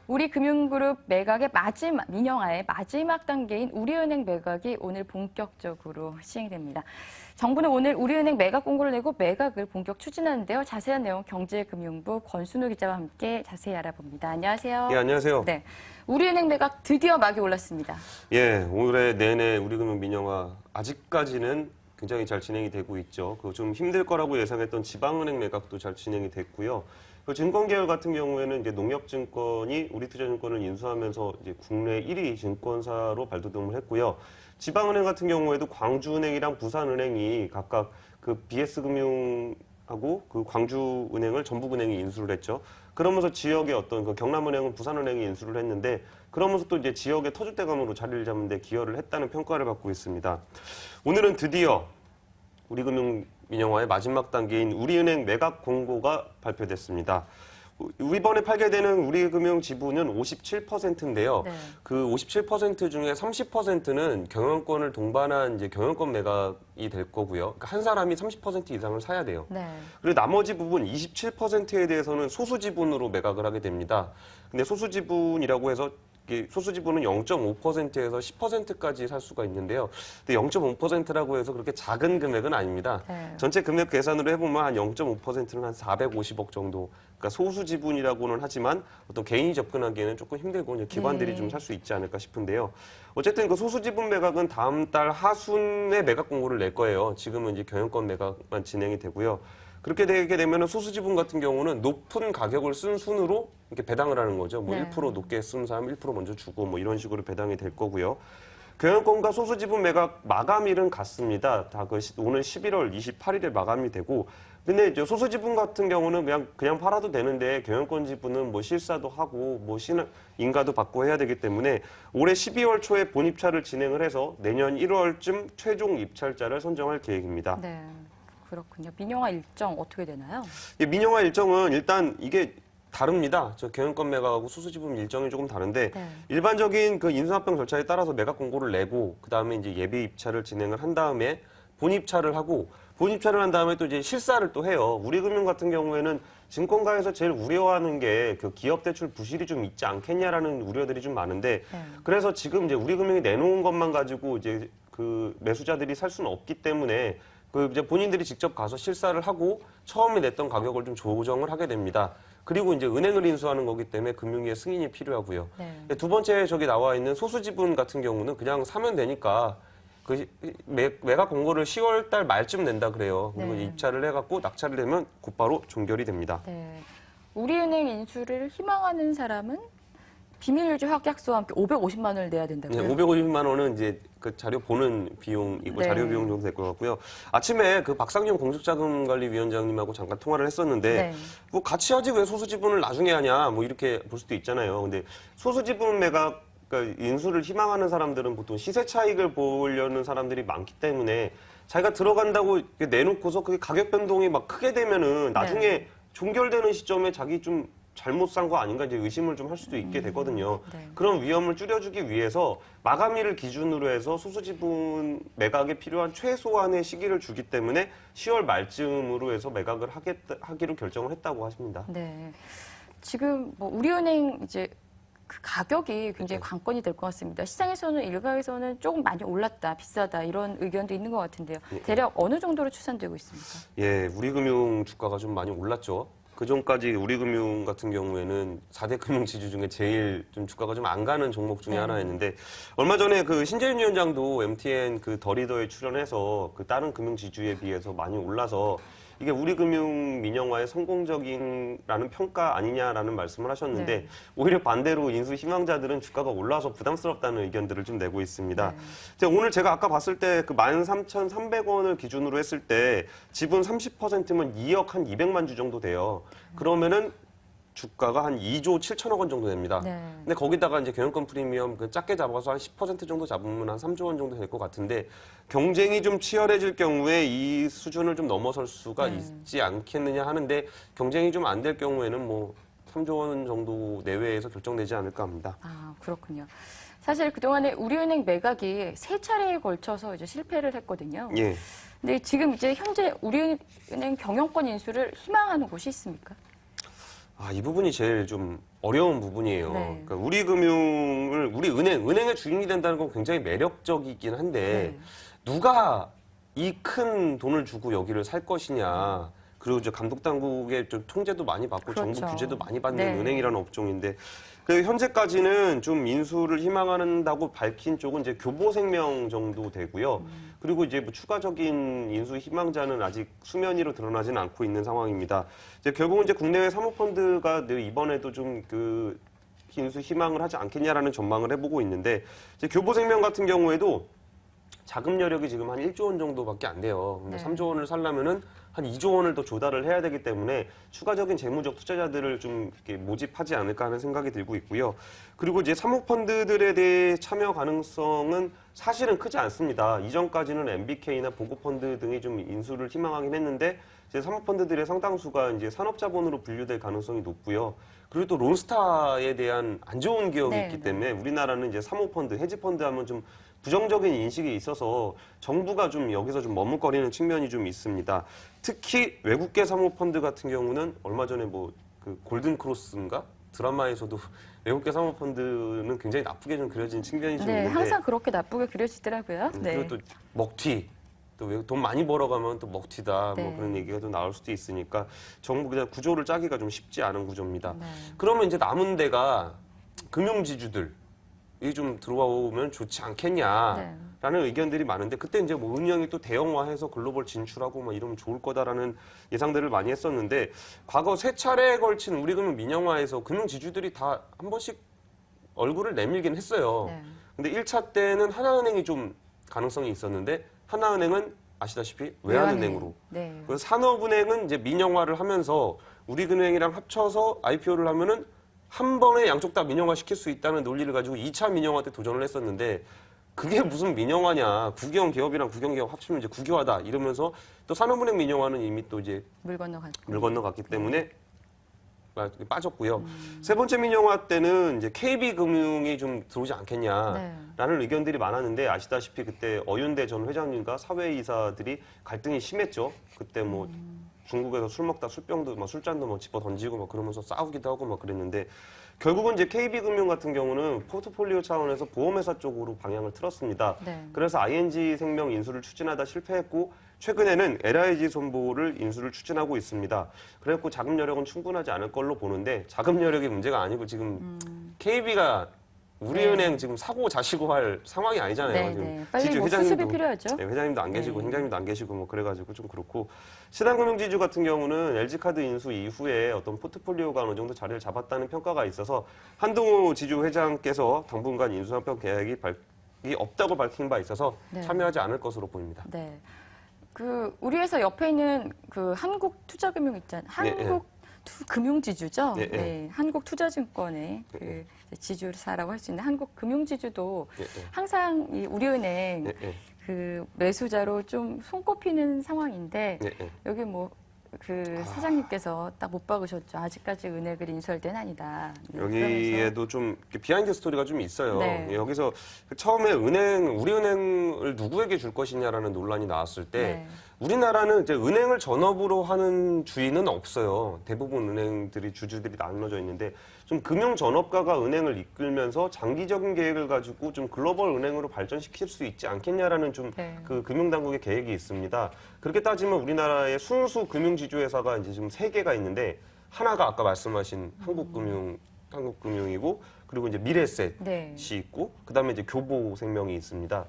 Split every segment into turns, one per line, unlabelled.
우리금융그룹 매각의 민영화의 마지막 단계인 우리은행 매각이 오늘 본격적으로 시행됩니다. 정부는 오늘 우리은행 매각 공고를 내고 매각을 본격 추진하는데요. 자세한 내용 경제금융부 권순우 기자와 함께 자세히 알아봅니다. 안녕하세요.
예, 안녕하세요.
네, 우리은행 매각 드디어 막이 올랐습니다.
예, 올해 내내 우리금융 민영화 아직까지는 굉장히 잘 진행이 되고 있죠. 좀 힘들 거라고 예상했던 지방은행 매각도 잘 진행이 됐고요. 증권계열 같은 경우에는 이제 농협증권이 우리투자증권을 인수하면서 이제 국내 1위 증권사로 발돋움을 했고요. 지방은행 같은 경우에도 광주은행이랑 부산은행이 각각 그 BS금융하고 그 광주은행을 전북은행이 인수를 했죠. 그러면서 지역의 어떤 그 경남은행은 부산은행이 인수를 했는데 그러면서 또 이제 지역의 터줏대감으로 자리를 잡는 데 기여를 했다는 평가를 받고 있습니다. 오늘은 드디어 우리금융 민영화의 마지막 단계인 우리은행 매각 공고가 발표됐습니다. 이번에 팔게 되는 우리금융 지분은 57%인데요.
네.
그 57% 중에 30%는 경영권을 동반한 이제 경영권 매각이 될 거고요. 그러니까 한 사람이 30% 이상을 사야 돼요.
네.
그리고 나머지 부분 27%에 대해서는 소수 지분으로 매각을 하게 됩니다. 근데 소수 지분이라고 해서 소수 지분은 0.5%에서 10%까지 살 수가 있는데요. 근데 0.5%라고 해서 그렇게 작은 금액은 아닙니다.
네.
전체 금액 계산으로 해보면 한 0.5%는 한 450억 정도. 그러니까 소수 지분이라고는 하지만 어떤 개인이 접근하기에는 조금 힘들고 기관들이 좀 살 수 있지 않을까 싶은데요. 어쨌든 그 소수 지분 매각은 다음 달 하순에 매각 공고를 낼 거예요. 지금은 이제 경영권 매각만 진행이 되고요. 그렇게 되게 되면 소수 지분 같은 경우는 높은 가격을 쓴 순으로 이렇게 배당을 하는 거죠. 뭐
네.
1% 높게 쓴 사람 1% 먼저 주고 뭐 이런 식으로 배당이 될 거고요. 경영권과 소수 지분 매각 마감일은 같습니다. 다 오늘 11월 28일에 마감이 되고, 근데 이제 소수 지분 같은 경우는 그냥 팔아도 되는데 경영권 지분은 뭐 실사도 하고 뭐 인가도 받고 해야 되기 때문에 올해 12월 초에 본입찰을 진행을 해서 내년 1월쯤 최종 입찰자를 선정할 계획입니다.
네. 그렇군요. 민영화 일정 어떻게 되나요?
민영화 일정은 일단 이게 다릅니다. 저 경영권 매각하고 소수 지분 일정이 조금 다른데
네.
일반적인 그 인수합병 절차에 따라서 매각 공고를 내고 그다음에 이제 예비 입찰을 진행을 한 다음에 본입찰을 하고 본입찰을 한 다음에 또 이제 실사를 또 해요. 우리금융 같은 경우에는 증권가에서 제일 우려하는 게 그 기업 대출 부실이 좀 있지 않겠냐라는 우려들이 좀 많은데
네.
그래서 지금 이제 우리금융이 내놓은 것만 가지고 이제 그 매수자들이 살 수는 없기 때문에 그 이제 본인들이 직접 가서 실사를 하고 처음에 냈던 가격을 좀 조정을 하게 됩니다. 그리고 이제 은행을 인수하는 거기 때문에 금융위의 승인이 필요하고요.
네.
두 번째 저기 나와 있는 소수 지분 같은 경우는 그냥 사면 되니까 그 매각 공고를 10월 달 말쯤 낸다 그래요. 그리고
네.
입찰을 해갖고 낙찰을 되면 곧바로 종결이 됩니다.
네. 우리은행 인수를 희망하는 사람은 비밀유지 확약서와 함께 550만 원을 내야 된다고요?
네, 550만 원은 이제 그 자료 보는 비용이고
네.
자료 비용 정도 될 것 같고요. 아침에 그 박상용 공직자금관리위원장님하고 잠깐 통화를 했었는데
네.
뭐 같이 하지 왜 소수 지분을 나중에 하냐 뭐 이렇게 볼 수도 있잖아요. 근데 소수 지분 매각 그러니까 인수를 희망하는 사람들은 보통 시세 차익을 보려는 사람들이 많기 때문에 자기가 들어간다고 내놓고서 그게 가격 변동이 막 크게 되면은 나중에
네.
종결되는 시점에 자기 좀 잘못 산 거 아닌가 이제 의심을 좀 할 수도 있게 되거든요.
네.
그런 위험을 줄여주기 위해서 마감일을 기준으로 해서 소수 지분 매각에 필요한 최소한의 시기를 주기 때문에 10월 말쯤으로 해서 매각을 하기로 결정을 했다고 하십니다.
네. 지금 뭐 우리은행 이제 그 가격이 굉장히
네.
관건이 될 것 같습니다. 시장에서는 일각에서는 조금 많이 올랐다, 비싸다 이런 의견도 있는 것 같은데요. 대략 어느 정도로 추산되고 있습니까?
예, 우리금융 주가가 좀 많이 올랐죠. 그전까지 우리금융 같은 경우에는 4대 금융지주 중에 제일 좀 주가가 좀 안 가는 종목 중에
네.
하나였는데 얼마 전에 그 신재윤 위원장도 MTN 그 더 리더에 출연해서 그 다른 금융지주에 비해서 많이 올라서 이게 우리금융 민영화의 성공적인라는 평가 아니냐라는 말씀을 하셨는데
네.
오히려 반대로 인수 희망자들은 주가가 올라서 부담스럽다는 의견들을 좀 내고 있습니다.
네.
오늘 제가 아까 봤을 때 그 13,300원을 기준으로 했을 때 지분 30%면 2억 한 200만 주 정도 돼요. 그러면은 주가가 한 2조 7천억 원 정도 됩니다.
네.
근데 거기다가 이제 경영권 프리미엄 그 작게 잡아서 한 10% 정도 잡으면 한 3조 원 정도 될 것 같은데 경쟁이 좀 치열해질 경우에 이 수준을 좀 넘어설 수가 있지 않겠느냐 하는데 경쟁이 좀 안 될 경우에는 뭐 3조 원 정도 내외에서 결정되지 않을까 합니다.
아, 그렇군요. 사실 그동안에 우리은행 매각이 3차례에 걸쳐서 이제 실패를 했거든요.
예.
근데 지금 이제 현재 우리은행 경영권 인수를 희망하는 곳이 있습니까?
이 부분이 제일 좀 어려운 부분이에요.
네.
그러니까 우리 금융을, 우리 은행의 주인이 된다는 건 굉장히 매력적이긴 한데,
네.
누가 이 큰 돈을 주고 여기를 살 것이냐. 그리고 이제 감독 당국의 좀 통제도 많이 받고
그렇죠.
정부 규제도 많이 받는
네.
은행이라는 업종인데, 그 현재까지는 좀 인수를 희망한다고 밝힌 쪽은 이제 교보생명 정도 되고요. 그리고 이제 뭐 추가적인 인수 희망자는 아직 수면 위로 드러나지는 않고 있는 상황입니다. 이제 결국은 이제 국내외 사모펀드가 이번에도 좀 그 인수 희망을 하지 않겠냐라는 전망을 해보고 있는데, 이제 교보생명 같은 경우에도 자금 여력이 지금 한 1조 원 정도밖에 안 돼요. 근데
네.
3조 원을 살려면은 한 2조 원을 더 조달을 해야 되기 때문에 추가적인 재무적 투자자들을 좀 이렇게 모집하지 않을까 하는 생각이 들고 있고요. 그리고 이제 사모펀드들에 대해 참여 가능성은 사실은 크지 않습니다. 이전까지는 MBK나 보고펀드 등이 좀 인수를 희망하긴 했는데, 이제 사모펀드들의 상당수가 이제 산업자본으로 분류될 가능성이 높고요. 그리고 또 론스타에 대한 안 좋은 기억이
네,
있기
네.
때문에 우리나라는 이제 사모펀드, 헤지펀드 하면 좀 부정적인 인식이 있어서 정부가 좀 여기서 좀 머뭇거리는 측면이 좀 있습니다. 특히 외국계 사모펀드 같은 경우는 얼마 전에 뭐 그 골든크로스인가? 드라마에서도 외국계 사모펀드는 굉장히 나쁘게 좀 그려진 측면이 좀
네,
있는데,
항상 그렇게 나쁘게 그려지더라고요. 네.
그리고 또 먹튀, 또 돈 많이 벌어가면 또 먹튀다,
네.
뭐 그런 얘기가 또 나올 수도 있으니까 정부 그냥 구조를 짜기가 좀 쉽지 않은 구조입니다.
네.
그러면 이제 남은 데가 금융지주들 이 좀 들어오면 좋지 않겠냐라는
네.
의견들이 많은데, 그때 이제 뭐 은행이 또 대형화해서 글로벌 진출하고 막 이러면 좋을 거다라는 예상들을 많이 했었는데, 과거 세 차례에 걸친 우리금융 민영화에서 금융지주들이 다 한 번씩 얼굴을 내밀긴 했어요.
네.
근데 1차 때는 하나은행이 좀 가능성이 있었는데, 하나은행은 아시다시피 외환은행으로,
네.
그래서 산업은행은 이제 민영화를 하면서 우리금융이랑 합쳐서 IPO를 하면은 한 번에 양쪽 다 민영화 시킬 수 있다는 논리를 가지고 2차 민영화 때 도전을 했었는데, 그게 무슨 민영화냐. 국영 기업이랑 국영 기업 합치면 이제 국유화다. 이러면서 또 산업은행 민영화는 이미 또 이제
물 건너갔고.
물 건너갔기 때문에 빠졌고요. 세 번째 민영화 때는 이제 KB금융이 좀 들어오지 않겠냐라는
네.
의견들이 많았는데, 아시다시피 그때 어윤대 전 회장님과 사회이사들이 갈등이 심했죠. 그때 뭐 중국에서 술 먹다 술병도 막 술잔도 막 집어 던지고 막 그러면서 싸우기도 하고 막 그랬는데, 결국은 이제 KB금융 같은 경우는 포트폴리오 차원에서 보험회사 쪽으로 방향을 틀었습니다.
네.
그래서 ING생명 인수를 추진하다 실패했고, 최근에는 LIG 손보를 인수를 추진하고 있습니다. 그래갖고 자금 여력은 충분하지 않을 걸로 보는데, 자금 여력이 문제가 아니고 지금 KB가 우리은행 지금 사고 자시고 할 상황이 아니잖아요.
네,
지금
네. 빨리 뭐 수습이 필요하죠.
네, 회장님도 안 계시고
네.
행장님도 안 계시고 뭐 그래가지고 좀 그렇고, 신한금융지주 같은 경우는 LG카드 인수 이후에 어떤 포트폴리오가 어느 정도 자리를 잡았다는 평가가 있어서 한동호 지주 회장께서 당분간 인수합병 계획이 없다고 밝힌 바 있어서
네.
참여하지 않을 것으로 보입니다.
네. 그 우리 회사 옆에 있는 그 한국투자금융 있잖아요.
네,
한국금융지주죠.
네, 네.
네. 한국투자증권의 그 지주사라고 할 수 있는 한국금융지주도
네, 네.
항상 이 우리은행
네, 네.
그 매수자로 좀 손꼽히는 상황인데,
네, 네.
여기 뭐 그 사장님께서 딱 못 박으셨죠. 아직까지 은행을 인수할 때는 아니다. 네,
여기에도 좀 이렇게 비하인드 스토리가 좀 있어요.
네.
여기서 처음에 우리은행을 누구에게 줄 것이냐라는 논란이 나왔을 때,
네.
우리나라는 이제 은행을 전업으로 하는 주인은 없어요. 대부분 은행들이 주주들이 나눠져 있는데, 좀 금융 전업가가 은행을 이끌면서 장기적인 계획을 가지고 좀 글로벌 은행으로 발전시킬 수 있지 않겠냐라는 좀
네.
그 금융당국의 계획이 있습니다. 그렇게 따지면 우리나라의 순수 금융지주회사가 이제 지금 3개가 있는데, 하나가 아까 말씀하신 한국금융이고, 그리고 이제 미래에셋이
네.
있고, 그다음에 이제 교보생명이 있습니다.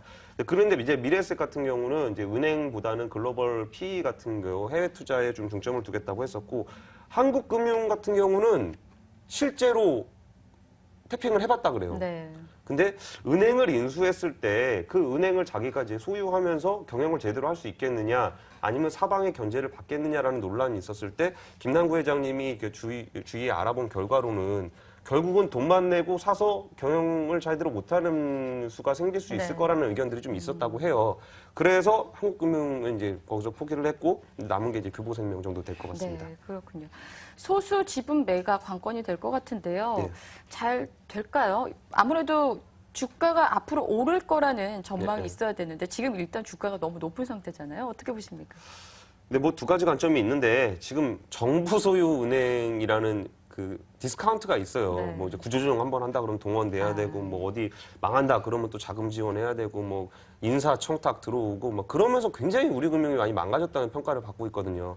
그런데 이제 미래에셋 같은 경우는 이제 은행보다는 글로벌 PE 같은 경우 해외 투자에 좀 중점을 두겠다고 했었고, 한국금융 같은 경우는 실제로 태핑을 해봤다 그래요.
네.
근데 은행을 인수했을 때 그 은행을 자기가 이제 소유하면서 경영을 제대로 할 수 있겠느냐, 아니면 사방의 견제를 받겠느냐라는 논란이 있었을 때, 김남구 회장님이 주위에 알아본 결과로는 결국은 돈만 내고 사서 경영을 제대로 못하는 수가 생길 수 있을
네.
거라는 의견들이 좀 있었다고 해요. 그래서 한국금융은 이제 거기서 포기를 했고, 남은 게 이제 교보생명 정도 될 것 같습니다.
네, 그렇군요. 소수 지분 매가 관건이 될 것 같은데요.
네.
잘 될까요? 아무래도 주가가 앞으로 오를 거라는 전망이
네.
있어야 되는데, 지금 일단 주가가 너무 높은 상태잖아요. 어떻게 보십니까?
근데 뭐 두 가지 관점이 있는데, 지금 정부 소유 은행이라는 그 디스카운트가 있어요.
네.
뭐 이제 구조조정 한번 한다 그러면 동원 내야 되고 뭐 어디 망한다 그러면 또 자금 지원해야 되고 뭐 인사 청탁 들어오고 막 그러면서 굉장히 우리 금융이 많이 망가졌다는 평가를 받고 있거든요.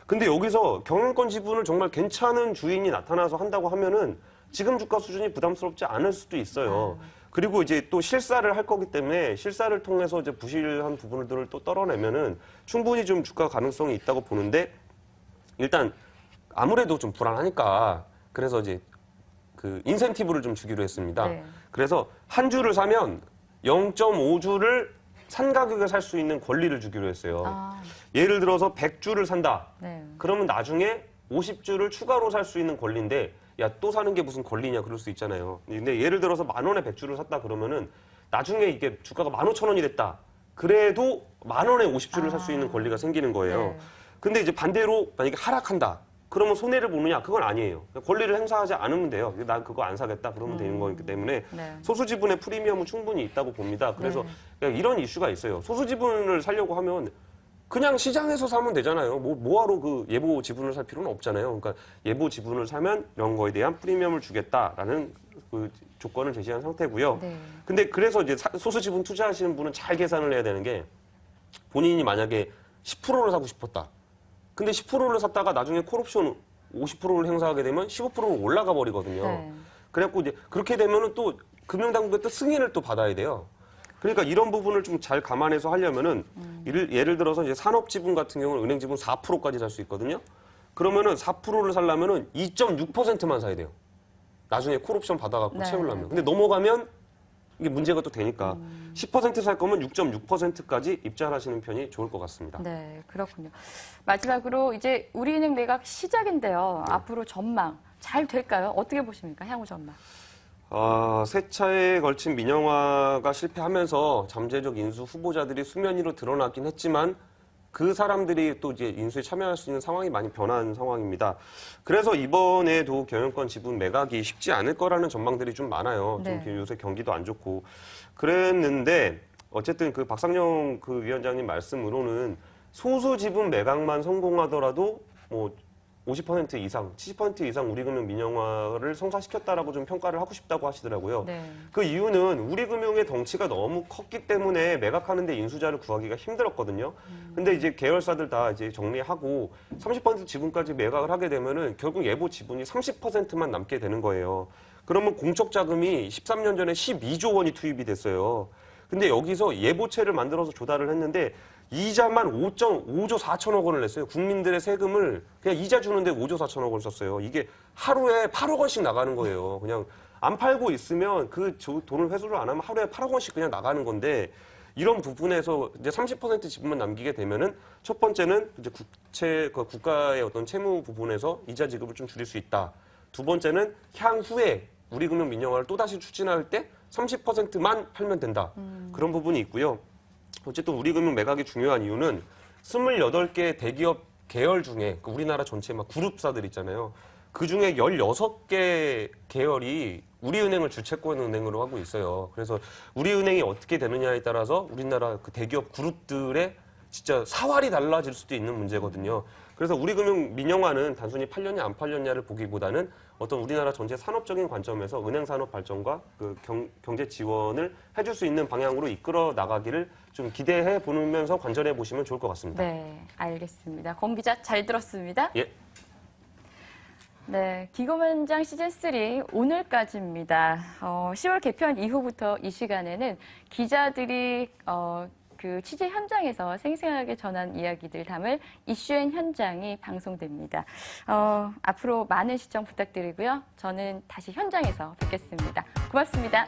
근데 여기서 경영권 지분을 정말 괜찮은 주인이 나타나서 한다고 하면은 지금 주가 수준이 부담스럽지 않을 수도 있어요. 그리고 이제 또 실사를 할 거기 때문에 실사를 통해서 이제 부실한 부분들을 또 떨어내면은 충분히 좀 주가 가능성이 있다고 보는데 일단 아무래도 좀 불안하니까 그래서 이제 그 인센티브를 좀 주기로 했습니다.
네.
그래서 한 주를 사면 0.5주를 산 가격에 살 수 있는 권리를 주기로 했어요.
아,
예를 들어서 100주를 산다.
네.
그러면 나중에 50주를 추가로 살 수 있는 권리인데 야, 또 사는 게 무슨 권리냐 그럴 수 있잖아요. 근데 예를 들어서 10,000원에 100주를 샀다 그러면은 나중에 이게 주가가 15,000원이 됐다. 그래도 10,000원에 50주를 살 수 있는 권리가 생기는 거예요.
네.
근데 이제 반대로 만약에 하락한다. 그러면 손해를 보느냐? 그건 아니에요. 권리를 행사하지 않으면 돼요. 난 그거 안 사겠다. 그러면 되는 거기 때문에
네.
소수 지분의 프리미엄은 충분히 있다고 봅니다. 그래서 그냥 이런 이슈가 있어요. 소수 지분을 사려고 하면 그냥 시장에서 사면 되잖아요. 뭐하러 그 예보 지분을 살 필요는 없잖아요. 그러니까 예보 지분을 사면 이런 거에 대한 프리미엄을 주겠다라는 그 조건을 제시한 상태고요.
네.
근데 그래서 이제 소수 지분 투자하시는 분은 잘 계산을 해야 되는 게 본인이 만약에 10%를 사고 싶었다. 근데 10%를 샀다가 나중에 콜옵션 50%를 행사하게 되면 15%로 올라가 버리거든요.
네.
그래갖고 이제 그렇게 되면은 또 금융당국의 또 승인을 또 받아야 돼요. 그러니까 이런 부분을 좀 잘 감안해서 하려면은 예를 들어서 이제 산업지분 같은 경우는 은행지분 4%까지 살 수 있거든요. 그러면은 4%를 살려면은 2.6%만 사야 돼요. 나중에 콜옵션 받아갖고
네.
채우려면. 근데 넘어가면 이게 문제가 또 되니까 10%살 거면 6.6%까지 입찰하시는 편이 좋을 것 같습니다.
네, 그렇군요. 마지막으로 이제 우리은행 매각 시작인데요. 앞으로 전망 잘 될까요? 어떻게 보십니까? 향후 전망.
세 차례에 걸친 민영화가 실패하면서 잠재적 인수 후보자들이 수면 위로 드러나긴 했지만 그 사람들이 또 이제 인수에 참여할 수 있는 상황이 많이 변한 상황입니다. 그래서 이번에도 경영권 지분 매각이 쉽지 않을 거라는 전망들이 좀 많아요.
네.
좀 요새 경기도 안 좋고 그랬는데 어쨌든 그 박상영 그 위원장님 말씀으로는 소수 지분 매각만 성공하더라도 뭐 50% 이상, 70% 이상 우리금융 민영화를 성사시켰다라고 좀 평가를 하고 싶다고 하시더라고요.
네.
그 이유는 우리금융의 덩치가 너무 컸기 때문에 매각하는데 인수자를 구하기가 힘들었거든요. 근데 이제 계열사들 다 이제 정리하고 30% 지분까지 매각을 하게 되면은 결국 예보 지분이 30%만 남게 되는 거예요. 그러면 공적 자금이 13년 전에 12조 원이 투입이 됐어요. 근데 여기서 예보채를 만들어서 조달을 했는데 이자만 5조 4천억 원을 냈어요. 국민들의 세금을 그냥 이자 주는데 5조 4천억 원을 썼어요. 이게 하루에 8억 원씩 나가는 거예요. 그냥 안 팔고 있으면 그 돈을 회수를 안 하면 하루에 8억 원씩 그냥 나가는 건데 이런 부분에서 이제 30% 지분만 남기게 되면은 첫 번째는 이제 국가의 어떤 채무 부분에서 이자 지급을 좀 줄일 수 있다. 두 번째는 향후에 우리금융 민영화를 또다시 추진할 때 30%만 팔면 된다. 그런 부분이 있고요. 어쨌든 우리금융 매각이 중요한 이유는 28개 대기업 계열 중에 우리나라 전체 막 그룹사들 있잖아요. 그 중에 16개 계열이 우리은행을 주채권 은행으로 하고 있어요. 그래서 우리은행이 어떻게 되느냐에 따라서 우리나라 그 대기업 그룹들의 진짜 사활이 달라질 수도 있는 문제거든요. 그래서 우리금융 민영화는 단순히 팔렸냐 안 팔렸냐를 보기보다는 어떤 우리나라 전체 산업적인 관점에서 은행 산업 발전과 그 경제 지원을 해줄 수 있는 방향으로 이끌어 나가기를 좀 기대해 보면서 관전해 보시면 좋을 것 같습니다.
네, 알겠습니다. 권 기자 잘 들었습니다.
예.
네, 기고만장 시즌3 오늘까지입니다. 10월 개편 이후부터 이 시간에는 기자들이 그 취재 현장에서 생생하게 전한 이야기들 담을 이슈앤 현장이 방송됩니다. 앞으로 많은 시청 부탁드리고요. 저는 다시 현장에서 뵙겠습니다. 고맙습니다.